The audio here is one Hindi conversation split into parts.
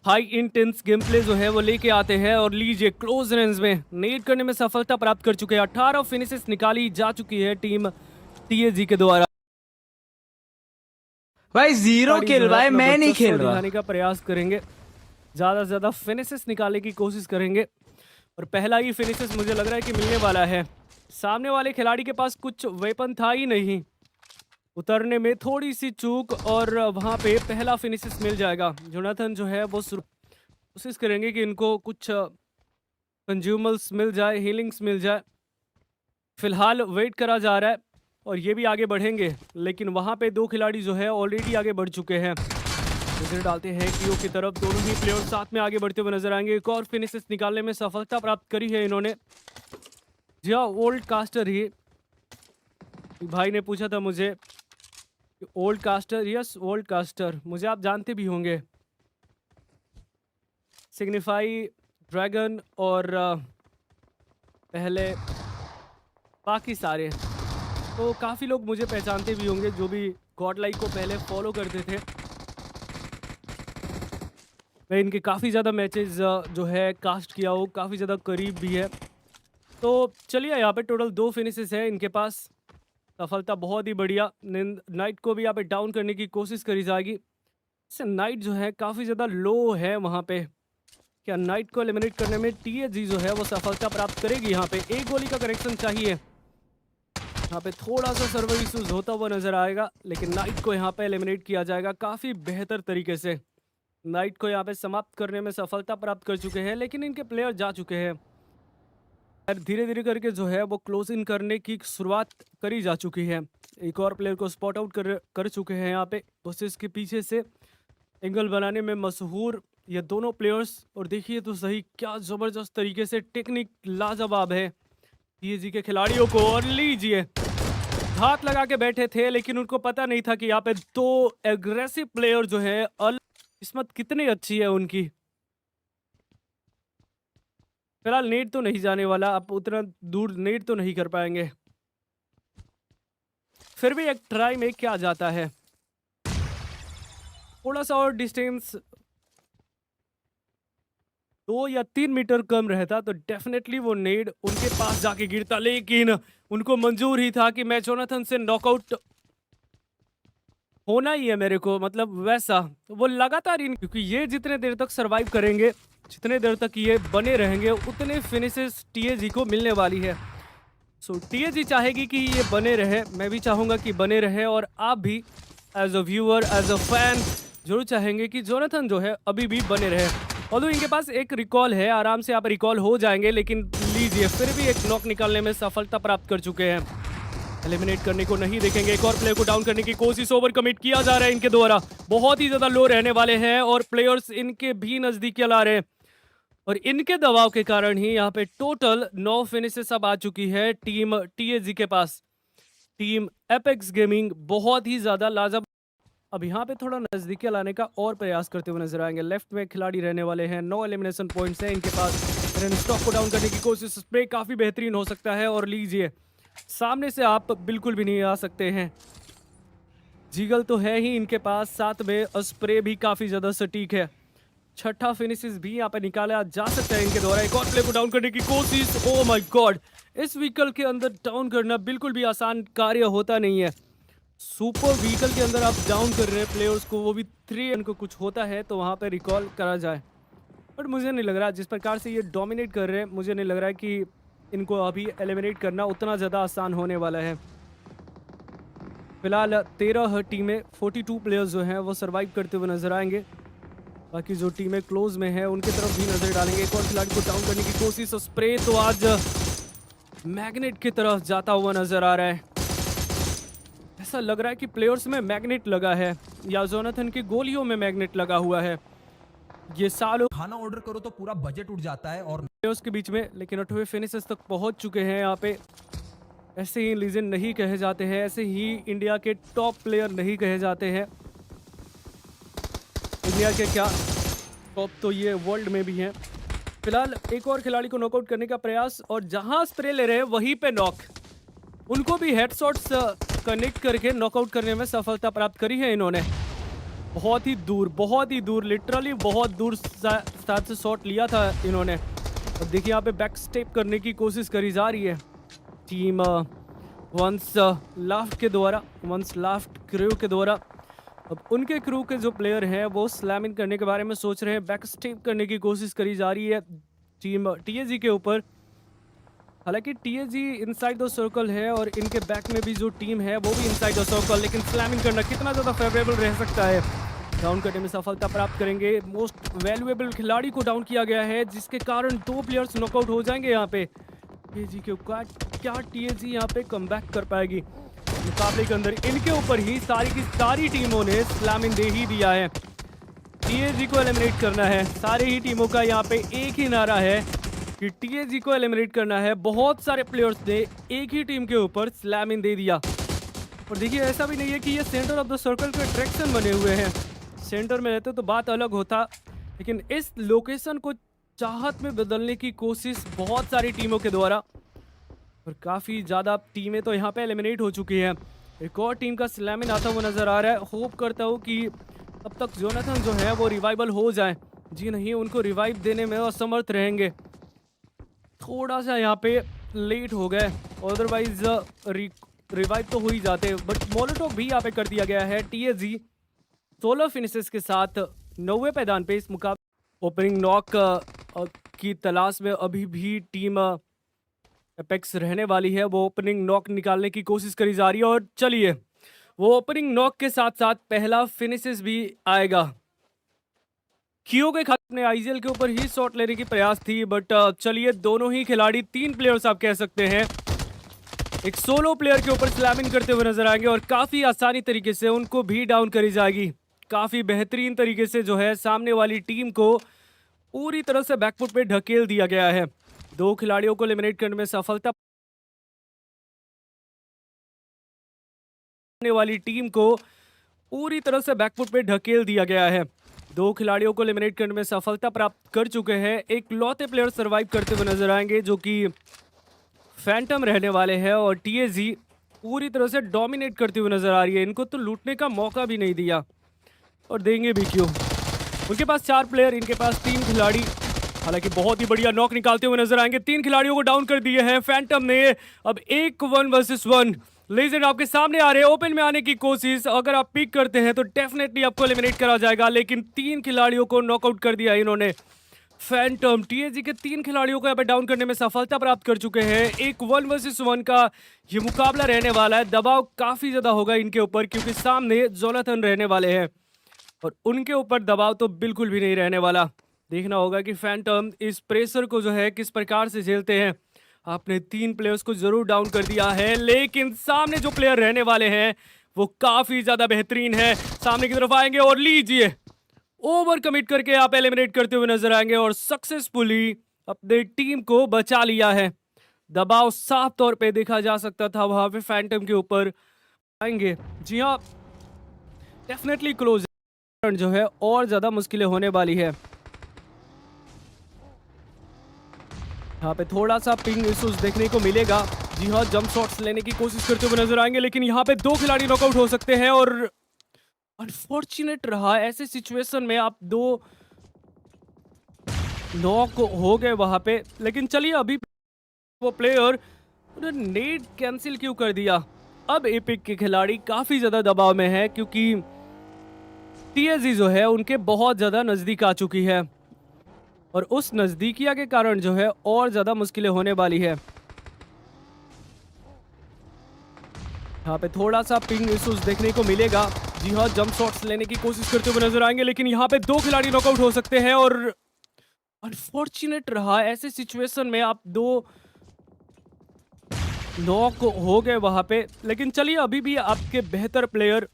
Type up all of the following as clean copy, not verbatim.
हाई इंटेंस गेम प्ले जो है वो लेके आते हैं और लीजिए क्लोज रेंज में नेट करने में सफलता प्राप्त कर चुके हैं। 18 फिनिशेस निकाली जा चुकी है टीम टीएजी के द्वारा। भाई 0 खिलाड़ी जो किल है भाई, अपना मैं नहीं वर्चस्व खेल रहा। दिखाने का प्रयास करेंगे, ज्यादा से ज्यादा फिनिशेस निकालने की कोशिश करेंगे और पहला ही फिनिशेस मुझे लग रहा है कि मिलने वाला है। सामने वाले खिलाड़ी के पास कुछ वेपन था ही नहीं, उतरने में थोड़ी सी चूक और वहां पे पहला फिनिशेस मिल जाएगा। जोनाथन जो है वो कोशिश करेंगे कि इनको कुछ कंज्यूमल्स मिल जाए, हीलिंग्स मिल जाए। फिलहाल वेट करा जा रहा है और ये भी आगे बढ़ेंगे, लेकिन वहां पे दो खिलाड़ी जो है ऑलरेडी आगे बढ़ चुके हैं। नजर डालते हैं कि की तरफ दोनों ही प्लेयर साथ में आगे बढ़ते हुए नजर आएंगे। एक और फिनिशेस निकालने में सफलता प्राप्त करी है इन्होंने। जी हाँ, ओल्ड कास्टर ही भाई ने पूछा था मुझे, old caster. Yes, old caster, मुझे आप जानते भी होंगे। सिग्निफाई, ड्रैगन और पहले बाकी सारे, तो काफ़ी लोग मुझे पहचानते भी होंगे जो भी गॉड लाइक को पहले फॉलो करते थे। मैं इनके काफ़ी ज़्यादा मैचेस जो है कास्ट किया हो, काफ़ी ज़्यादा करीब भी है। तो चलिए, यहाँ पे टोटल 2 फिनिशेस है इनके पास। सफलता बहुत ही बढ़िया। नाइट को भी यहाँ पे डाउन करने की कोशिश करी जाएगी। नाइट जो है काफ़ी ज़्यादा लो है वहाँ पे। क्या नाइट को एलिमिनेट करने में टीएजी जो है वो सफलता प्राप्त करेगी? यहाँ पे एक गोली का करेक्शन चाहिए। यहाँ पे थोड़ा सा सर्वर इशूज होता हुआ नजर आएगा, लेकिन नाइट को यहाँ पे एलिमिनेट किया जाएगा काफ़ी बेहतर तरीके से। नाइट को यहाँ पे समाप्त करने में सफलता प्राप्त कर चुके हैं, लेकिन इनके प्लेयर जा चुके हैं। धीरे धीरे करके जो है वो क्लोज इन करने की शुरुआत करी जा चुकी है। एक और प्लेयर को स्पॉट आउट कर चुके हैं यहाँ पे। बसेस के पीछे से एंगल बनाने में मशहूर ये दोनों प्लेयर्स, और देखिए तो सही क्या ज़बरदस्त तरीके से टेक्निक लाजवाब है पीएजी के खिलाड़ियों को। और लीजिए, हाथ लगा के बैठे थे, लेकिन उनको पता नहीं था कि यहाँ पे 2 एग्रेसिव प्लेयर जो है, किस्मत कितनी अच्छी है उनकी। फिलहाल नेट तो नहीं जाने वाला, आप उतना दूर नेट तो नहीं कर पाएंगे, फिर भी एक ट्राई में क्या जाता है। थोड़ा सा और डिस्टेंस 2 या 3 मीटर कम रहता तो डेफिनेटली वो नेड उनके पास जाके गिरता, लेकिन उनको मंजूर ही था कि मैं जोनाथन से नॉकआउट होना ही है मेरे को, मतलब वैसा वो लगातार क्योंकि ये जितने देर तक सरवाइव करेंगे, जितने देर तक ये बने रहेंगे, उतने फिनिशेस टीएजी को मिलने वाली है। सो टीएजी चाहेगी कि ये बने रहे, मैं भी चाहूँगा कि बने रहे, और आप भी as a viewer, as a fan जरूर चाहेंगे कि जोनाथन जो है अभी भी बने रहे। और इनके पास एक रिकॉल है, आराम से आप रिकॉल हो जाएंगे, लेकिन लीजिए फिर भी एक नॉक निकालने में सफलता प्राप्त कर चुके हैं। एलिमिनेट करने को नहीं देखेंगे, एक और प्लेयर को डाउन करने की कोशिश, ओवर कमिट किया जा रहा है इनके द्वारा। बहुत ही ज्यादा लो रहने वाले हैं और प्लेयर्स इनके भी नजदीक ला रहे हैं, और इनके दबाव के कारण ही यहाँ पे टोटल 9 फिनिशेस अब आ चुकी है टीम टीएजी के पास। टीम एपेक्स गेमिंग बहुत ही ज्यादा लाजवाब। अब यहाँ पे थोड़ा नजदीक लाने का और प्रयास करते हुए नजर आएंगे। लेफ्ट में खिलाड़ी रहने वाले हैं, 9 एलिमिनेशन पॉइंट्स हैं इनके पास। स्टॉक को डाउन करने की कोशिश, स्प्रे काफी बेहतरीन हो सकता है, और लीजिए सामने से आप बिल्कुल भी नहीं आ सकते हैं। जीगल तो है ही इनके पास, साथ में स्प्रे भी काफी ज्यादा सटीक है। छठा फिनिशेस भी यहाँ पे निकाला जा सकता है इनके द्वारा। एक और प्लेयर को डाउन करने की कोशिश। ओ माय गॉड, इस व्हीकल के अंदर डाउन करना बिल्कुल भी आसान कार्य होता नहीं है। सुपर व्हीकल के अंदर आप डाउन कर रहे हैं प्लेयर्स को, वो भी 3। इनको कुछ होता है तो वहाँ पे रिकॉल करा जाए, बट मुझे नहीं लग रहा जिस प्रकार से ये डोमिनेट कर रहे हैं, मुझे नहीं लग रहा है कि इनको अभी एलिमिनेट करना उतना ज़्यादा आसान होने वाला है। फिलहाल 13 टीमें, 42 प्लेयर्स जो हैं वो सर्वाइव करते हुए नजर आएंगे। बाकी जो टीमें क्लोज में है उनकी तरफ भी नजर डालेंगे। एक और खिलाड़ी को डाउन करने की कोशिश, स्प्रे तो आज मैग्नेट की तरफ जाता हुआ नजर आ रहा है। ऐसा लग रहा है कि प्लेयर्स में मैग्नेट लगा है, या जोनाथन की गोलियों में मैग्नेट लगा हुआ है। ये सालों खाना ऑर्डर करो तो पूरा बजट उठ जाता है। और प्लेयर्स के बीच में, लेकिन 8वें फिनिशेस तक पहुंच चुके हैं यहाँ पे। ऐसे ही लीजेंड नहीं कहे जाते हैं, ऐसे ही इंडिया के टॉप प्लेयर नहीं कहे जाते हैं। इंडिया के क्या टॉप, तो ये वर्ल्ड में भी हैं। फिलहाल एक और खिलाड़ी को नॉकआउट करने का प्रयास, और जहां स्प्रे ले रहे हैं वहीं पे नॉक। उनको भी हेडशॉट्स कनेक्ट करके नॉकआउट करने में सफलता प्राप्त करी है इन्होंने। बहुत ही दूर लिटरली बहुत दूर साथ से शॉट लिया था इन्होंने। अब देखिए यहाँ पे बैक स्टेप करने की कोशिश करी जा रही है टीम वंस लाफ्ट क्रू के द्वारा। अब उनके क्रू के जो प्लेयर हैं वो स्लैम इन करने के बारे में सोच रहे हैं, बैक स्टेप करने की कोशिश करी जा रही है टीम टीएजी के ऊपर। हालांकि टीएजी इनसाइड द सर्कल है और इनके बैक में भी जो टीम है वो भी इनसाइड द सर्कल, लेकिन स्लैम इन करना कितना ज़्यादा फेवरेबल रह सकता है। डाउन करने में सफलता प्राप्त करेंगे। मोस्ट वैल्यूएबल खिलाड़ी को डाउन किया गया है जिसके कारण 2 प्लेयर्स नॉकआउट हो जाएंगे यहाँ पे टीएजी के ऊपर। क्या टीएजी यहाँ पे कमबैक कर पाएगी? मुकाबले के अंदर इनके ऊपर ही सारी की सारी टीमों ने स्लैम इन दे ही दिया है। टीएजी को एलिमिनेट करना है। सारे ही टीमों का यहाँ पे एक ही नारा है कि टीएजी को एलिमिनेट करना है। बहुत सारे प्लेयर्स ने एक ही टीम के ऊपर स्लैम इन दे दिया। और देखिए ऐसा भी नहीं है कि ये सेंटर ऑफ द सर्कल के अट्रैक्शन बने हुए हैं। सेंटर में रहते तो बात अलग होता, लेकिन इस लोकेशन को चाहत में बदलने की कोशिश बहुत सारी टीमों के द्वारा, और काफ़ी ज़्यादा टीमें तो यहाँ पे एलिमिनेट हो चुकी हैं। एक और टीम का स्लैम इन आता हुआ नज़र आ रहा है। होप करता हूँ कि अब तक जोनाथन जो है वो रिवाइवल हो जाए। जी नहीं, उनको रिवाइव देने में असमर्थ रहेंगे। थोड़ा सा यहाँ पे लेट हो गए, अदरवाइज रिवाइव तो हो ही जाते। बट मोलोटोव भी यहाँ पे कर दिया गया है। टीएजी 16 फिनिशेस के साथ 9वें पैदान पे इस मुकाबले ओपनिंग नॉक की तलाश में अभी भी टीम एपेक्स रहने वाली है। वो ओपनिंग नॉक निकालने की कोशिश करी जा रही है और चलिए वो ओपनिंग नॉक के साथ साथ पहला फिनिशेस भी आएगा। कियो के खाते में आईजीएल के ऊपर ही शॉट लेने की प्रयास थी, बट चलिए दोनों ही खिलाड़ी 3 प्लेयर्स आप कह सकते हैं एक सोलो प्लेयर के ऊपर स्लैम इन करते हुए नजर आएंगे और काफी आसानी तरीके से उनको भी डाउन करी जाएगी। काफी बेहतरीन तरीके से जो है सामने वाली टीम को पूरी तरह से बैकफुट पे ढकेल दिया गया है। 2 खिलाड़ियों को एलिमिनेट करने में सफलता वाली टीम को पूरी तरह से बैकफुट पे ढकेल दिया गया है। 2 खिलाड़ियों को एलिमिनेट करने में सफलता प्राप्त कर चुके हैं। एक लौते प्लेयर सरवाइव करते हुए नजर आएंगे जो कि फैंटम रहने वाले हैं, और टीएजी पूरी तरह से डोमिनेट करती हुई नजर आ रही है। इनको तो लूटने का मौका भी नहीं दिया, और देंगे भी क्यों। उनके पास 4 प्लेयर, इनके पास 3 खिलाड़ी। हालांकि बहुत ही बढ़िया नॉक निकालते हुए नजर आएंगे। 3 खिलाड़ियों को डाउन कर दिए हैं फैंटम ने। अब 1 वर्सेस 1 लेजेंड आपके सामने आ रहे हैं। ओपन में आने की कोशिश, अगर आप पिक करते हैं तो डेफिनेटली आपको एलिमिनेट करा जाएगा, लेकिन 3 खिलाड़ियों को नॉकआउट कर दिया इन्होंने। फैंटम टीएजी के 3 खिलाड़ियों को यहाँ पे डाउन करने में सफलता प्राप्त कर चुके हैं। 1 वर्सेस 1 का ये मुकाबला रहने वाला है। दबाव काफी ज्यादा होगा इनके ऊपर क्योंकि सामने जोनाथन रहने वाले हैं, और उनके ऊपर दबाव तो बिल्कुल भी नहीं रहने वाला। देखना होगा कि फैंटम इस प्रेशर को जो है किस प्रकार से झेलते हैं। आपने 3 प्लेयर्स को जरूर डाउन कर दिया है, लेकिन सामने जो प्लेयर रहने वाले हैं वो काफी ज्यादा बेहतरीन है। सामने की तरफ आएंगे और लीजिए ओवर कमिट करके आप एलिमिनेट करते हुए नजर आएंगे और सक्सेसफुली अपने टीम को बचा लिया है। दबाव साफ तौर पे देखा जा सकता था वहां पे फैंटम के ऊपर। आएंगे जी हाँ, डेफिनेटली क्लोज जो है और ज्यादा मुश्किलें होने वाली है। यहाँ पे थोड़ा सा पिंग इश्यूज देखने को मिलेगा। जी हाँ, जंप शॉट्स लेने की कोशिश करते हुए नजर आएंगे, लेकिन यहाँ पे 2 खिलाड़ी नॉकआउट हो सकते हैं, और अनफॉर्चुनेट रहा ऐसे सिचुएशन में आप 2 नॉक हो गए वहां पे। लेकिन चलिए अभी वो प्लेयर नेट कैंसिल क्यों कर दिया। अब एपिक के खिलाड़ी काफी ज्यादा दबाव में है क्योंकि टीएजी जो है उनके बहुत ज्यादा नजदीक आ चुकी है, और उस नजदीकिया के कारण जो है और ज्यादा मुश्किलें होने वाली है। यहाँ पे थोड़ा सा पिंग इश्यूज देखने को मिलेगा। जी हाँ, जंप शॉट्स लेने की कोशिश करते हुए नजर आएंगे, लेकिन यहाँ पे 2 खिलाड़ी नॉकआउट हो सकते हैं, और अनफॉर्चुनेट रहा ऐसे सिचुएशन में आप 2 नॉक हो गए वहां पे। लेकिन चलिए अभी भी आपके बेहतर प्लेयर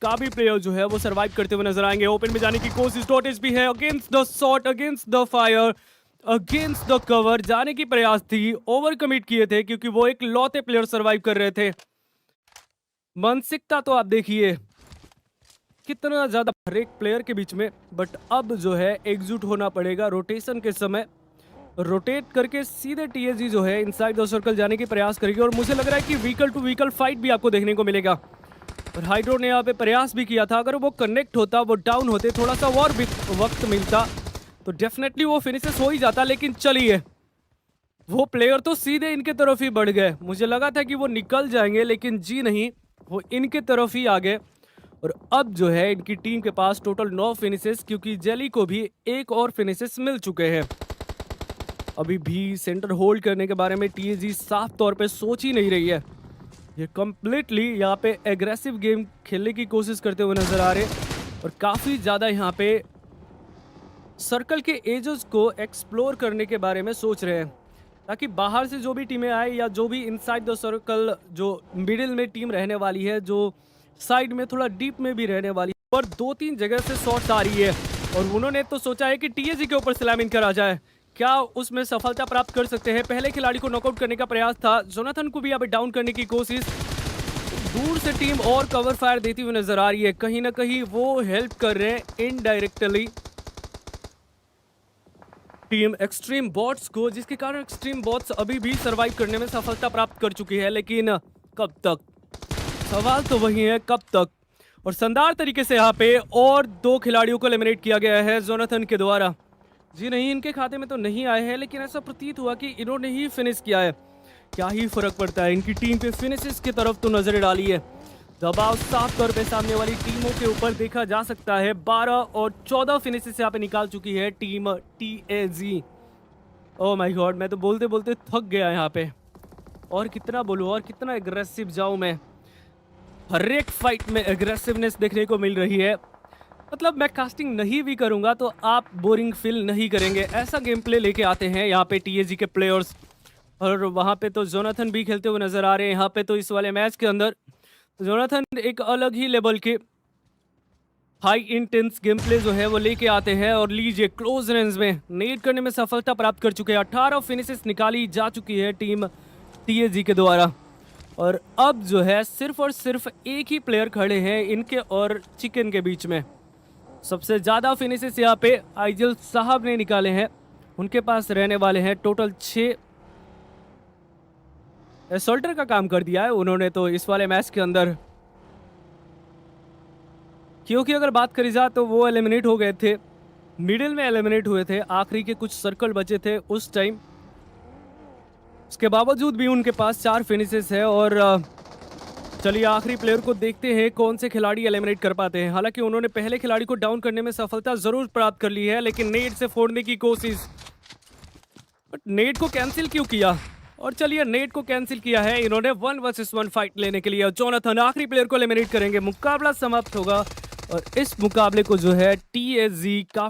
काफी प्लेयर जो है वो सरवाइव करते हुए नजर आएंगे। ओपन में जाने की कोशिश टोटिस भी है। Against the shot, against the fire, against the cover जाने की प्रयास थी। ओवर कमिट किए थे क्योंकि वो एक लौते प्लेयर सरवाइव कर रहे थे। मानसिकता तो आप देखिए कितना ज्यादा हर एक प्लेयर के बीच में, बट अब जो है एकजुट होना पड़ेगा। रोटेशन के समय रोटेट करके सीधे टीएजी जो है इनसाइड द सर्कल जाने की प्रयास करेगी, और मुझे लग रहा है कि व्हीकल टू व्हीकल फाइट भी आपको देखने को मिलेगा। और हाइड्रो ने यहाँ पे प्रयास भी किया था, अगर वो कनेक्ट होता, वो डाउन होते, थोड़ा सा और भी वक्त मिलता तो डेफिनेटली वो फिनिशेस हो ही जाता। लेकिन चलिए, वो प्लेयर तो सीधे इनके तरफ ही बढ़ गए। मुझे लगा था कि वो निकल जाएंगे, लेकिन जी नहीं, वो इनके तरफ ही आ गए। और अब जो है इनकी टीम के पास टोटल 9 फिनिशेस, क्योंकि जेली को भी एक और फिनिशेस मिल चुके हैं। अभी भी सेंटर होल्ड करने के बारे में टीएजी साफ तौर पे सोच ही नहीं रही है। ये कंप्लीटली यहाँ पे एग्रेसिव गेम खेलने की कोशिश करते हुए नजर आ रहे हैं और काफ़ी ज़्यादा यहाँ पे सर्कल के एजेस को एक्सप्लोर करने के बारे में सोच रहे हैं, ताकि बाहर से जो भी टीमें आए या जो भी इनसाइड द सर्कल जो मिडिल में टीम रहने वाली है, जो साइड में थोड़ा डीप में भी रहने वाली है, पर 2-3 जगह से शॉट्स आ रही है और उन्होंने तो सोचा है कि टीएजी के ऊपर स्लैम इन करा जाए। क्या उसमें सफलता प्राप्त कर सकते हैं? पहले खिलाड़ी को नॉकआउट करने का प्रयास था, जोनाथन को भी यहाँ पे डाउन करने की कोशिश। दूर से टीम और कवर फायर देती हुई नजर आ रही है, कहीं ना कहीं वो हेल्प कर रहे हैं इनडायरेक्टली टीम एक्सट्रीम बॉट्स को, जिसके कारण एक्सट्रीम बॉट्स अभी भी सरवाइव करने में सफलता प्राप्त कर चुकी है। लेकिन कब तक? सवाल तो वही है, कब तक? और शानदार तरीके से यहाँ पे और 2 खिलाड़ियों को एलिमिनेट किया गया है जोनाथन के द्वारा। जी नहीं, इनके खाते में तो नहीं आए हैं, लेकिन ऐसा प्रतीत हुआ कि इन्होंने ही फिनिश किया है। क्या ही फर्क पड़ता है, इनकी टीम पे फिनिशेस की तरफ तो नजर डाली है। दबाव साफ तौर पे सामने वाली टीमों के ऊपर देखा जा सकता है। 12 और 14 फिनिशेस यहाँ पे निकाल चुकी है team TAG. Oh my God, मैं तो बोलते बोलते थक गया यहाँ पे। और कितना बोलूँ और कितना एग्रेसिव जाऊँ मैं? हर एक फाइट में एग्रेसिवनेस देखने को मिल रही है। मतलब मैं कास्टिंग नहीं भी करूंगा तो आप बोरिंग फील नहीं करेंगे। ऐसा गेम प्ले लेके आते हैं यहाँ पे टीएजी के प्लेयर्स। और वहाँ पे तो जोनाथन भी खेलते हुए नजर आ रहे हैं। यहाँ पे तो इस वाले मैच के अंदर जोनाथन एक अलग ही लेवल के हाई इंटेंस गेम प्ले जो है वो लेके आते हैं। और लीजिए, क्लोज रेंज में नेट करने में सफलता प्राप्त कर चुके हैं। 18 फिनिशेस निकाली जा चुकी है टीम टीएजी के द्वारा। और अब जो है सिर्फ और सिर्फ एक ही प्लेयर खड़े हैं इनके और चिकन के बीच में। सबसे ज़्यादा फिनिशेस यहाँ पे आइजल साहब ने निकाले हैं। उनके पास रहने वाले हैं टोटल 6। एसोल्टर का काम कर दिया है उन्होंने तो इस वाले मैच के अंदर, क्योंकि अगर बात करी जाए तो वो एलिमिनेट हो गए थे, मिडिल में एलिमिनेट हुए थे, आखिरी के कुछ सर्कल बचे थे उस टाइम। उसके बावजूद भी उनके पास 4 फिनिशेस है। और चलिए आखिरी प्लेयर को देखते हैं कौन से खिलाड़ी एलिमिनेट कर पाते हैं। हालांकि उन्होंने पहले खिलाड़ी को डाउन करने में सफलता जरूर प्राप्त कर ली है, लेकिन नेट से फोड़ने की कोशिश, बट नेट को कैंसिल क्यों किया? और चलिए, नेट को कैंसिल किया है इन्होंने 1 वर्सेस 1 फाइट लेने के लिए। जोनाथन आखिरी प्लेयर को एलिमिनेट करेंगे, मुकाबला समाप्त होगा और इस मुकाबले को जो है टीएजी काफी